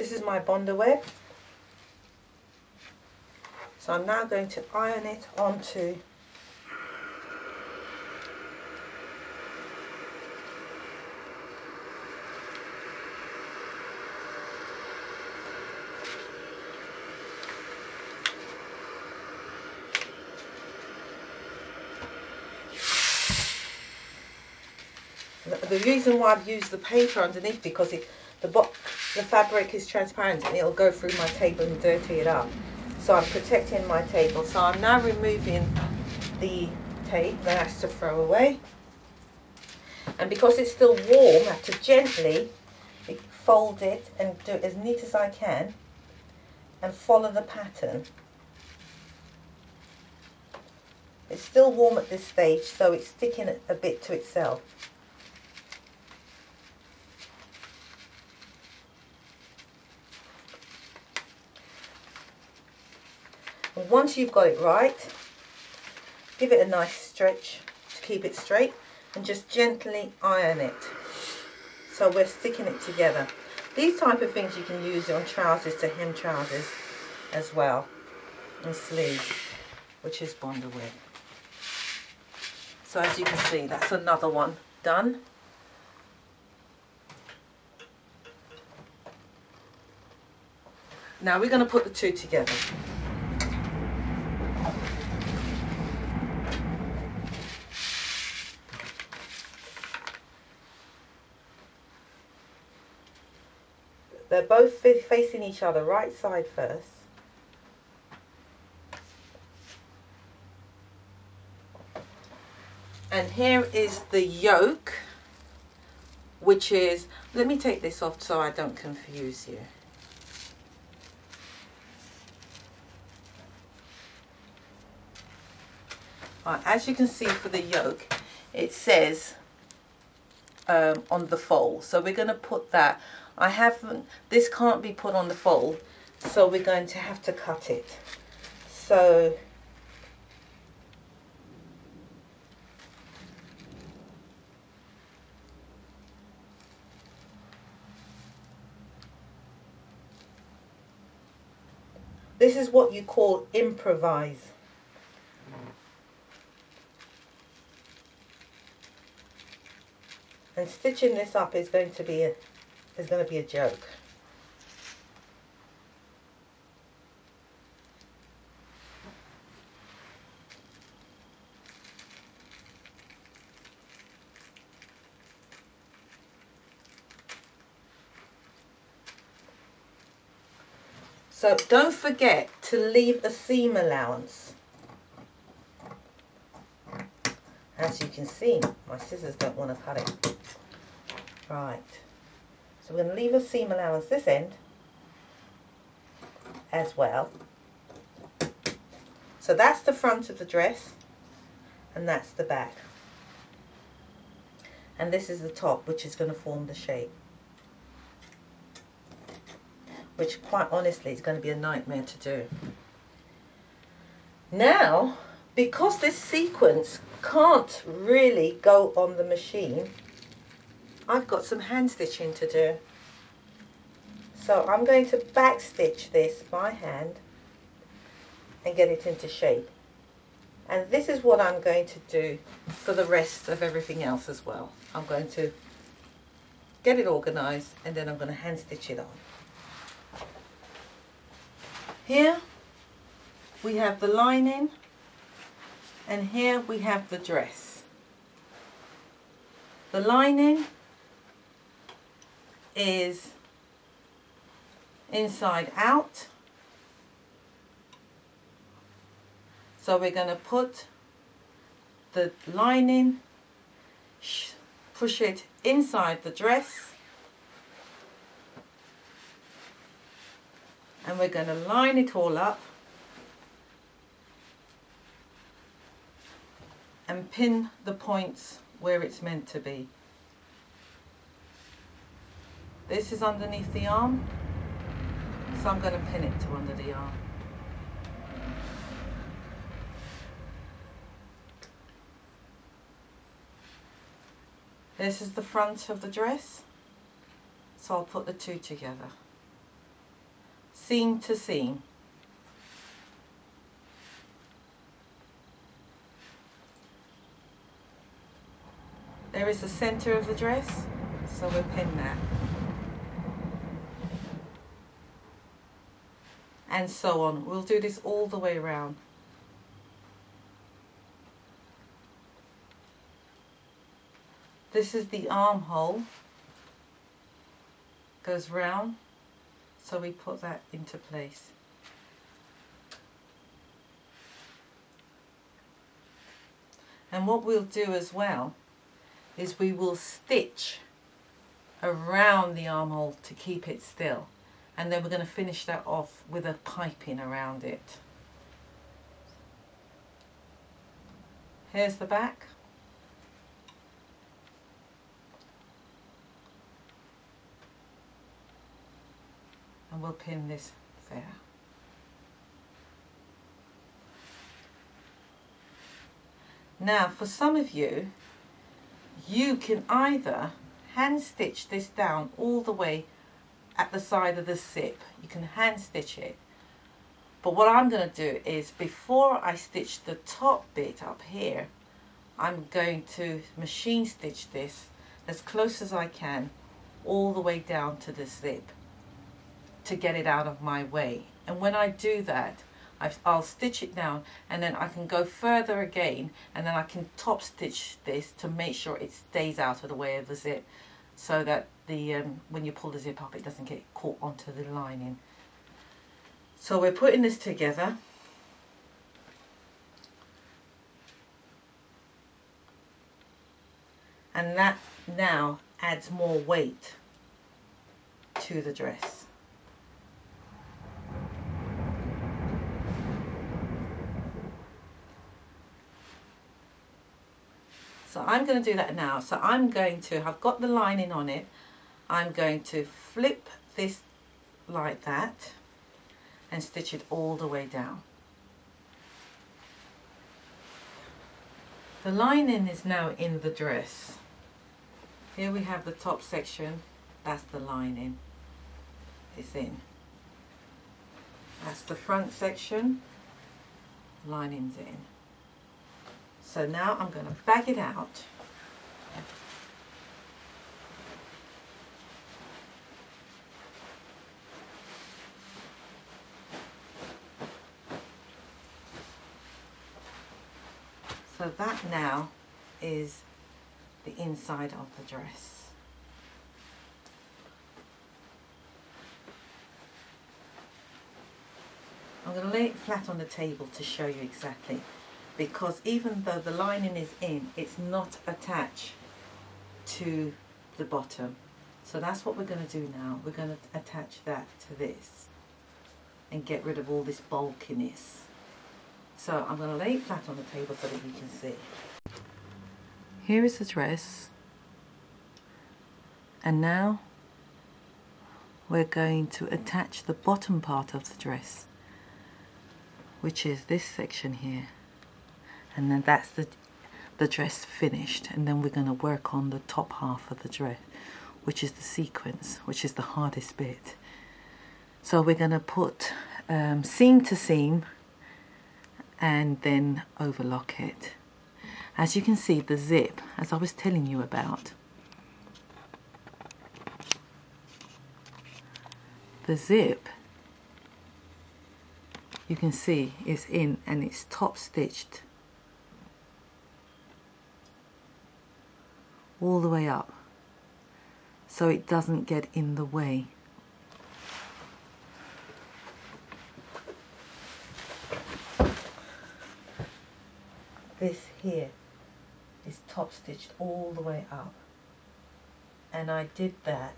This is my bonder web. So I'm now going to iron it onto the reason why I've used the paper underneath, because the fabric is transparent and it'll go through my table and dirty it up. So I'm protecting my table. So I'm now removing the tape that I have to throw away. And because it's still warm, I have to gently fold it and do it as neat as I can and follow the pattern. It's still warm at this stage, so it's sticking a bit to itself. And once you've got it right, give it a nice stretch to keep it straight and just gently iron it. So we're sticking it together. These type of things you can use on trousers to hem trousers as well, and sleeves, which is bonder web. So as you can see, that's another one done. Now we're going to put the two together. They're both facing each other, right side first. And here is the yoke, which is, let me take this off so I don't confuse you. Right, as you can see for the yoke, it says on the fold. So we're going to put that. This can't be put on the fold, so we're going to have to cut it. So this is what you call improvise. And stitching this up is going to be a joke. So don't forget to leave a seam allowance. As you can see, my scissors don't want to cut it. Right. So we're going to leave a seam allowance this end as well. So that's the front of the dress and that's the back. And this is the top, which is going to form the shape. Which quite honestly is going to be a nightmare to do. Now, because this sequence can't really go on the machine, I've got some hand stitching to do. So I'm going to back stitch this by hand and get it into shape. And this is what I'm going to do for the rest of everything else as well. I'm going to get it organized and then I'm going to hand stitch it on. Here we have the lining and here we have the dress. The lining is inside out. So we're going to put the lining, push it inside the dress, and we're going to line it all up and pin the points where it's meant to be. This is underneath the arm, so I'm going to pin it to under the arm. This is the front of the dress, so I'll put the two together. seam to seam. There is the center of the dress, so we'll pin that. And so on. We'll do this all the way around. This is the armhole. Goes round, so we put that into place. And what we'll do as well is we will stitch around the armhole to keep it still, and then we're going to finish that off with a piping around it. Here's the back. And we'll pin this there. Now for some of you, you can either hand stitch this down all the way at the side of the zip. You can hand stitch it. But what I'm going to do is, before I stitch the top bit up here, I'm going to machine stitch this as close as I can all the way down to the zip to get it out of my way. And when I do that, I'll stitch it down, and then I can go further again, and then I can top stitch this to make sure it stays out of the way of the zip, so that the when you pull the zip up, it doesn't get caught onto the lining. So we're putting this together. And that now adds more weight to the dress. So I'm going to do that now. So I've got the lining on it. I'm going to flip this like that and stitch it all the way down. The lining is now in the dress. Here we have the top section. That's the lining. It's in. That's the front section. Lining's in. So now I'm going to bag it out. So that now is the inside of the dress. I'm going to lay it flat on the table to show you exactly, because even though the lining is in, it's not attached to the bottom. So that's what we're going to do now. We're going to attach that to this and get rid of all this bulkiness. So I'm going to lay it flat on the table so that you can see. Here is the dress, and now we're going to attach the bottom part of the dress, which is this section here, and then that's the dress finished. And then we're going to work on the top half of the dress, which is the sequence, which is the hardest bit. So we're going to put seam to seam and then overlock it. As you can see, the zip, as I was telling you about, the zip, you can see, is in and it's top stitched all the way up, so it doesn't get in the way. This here is top stitched all the way up, and I did that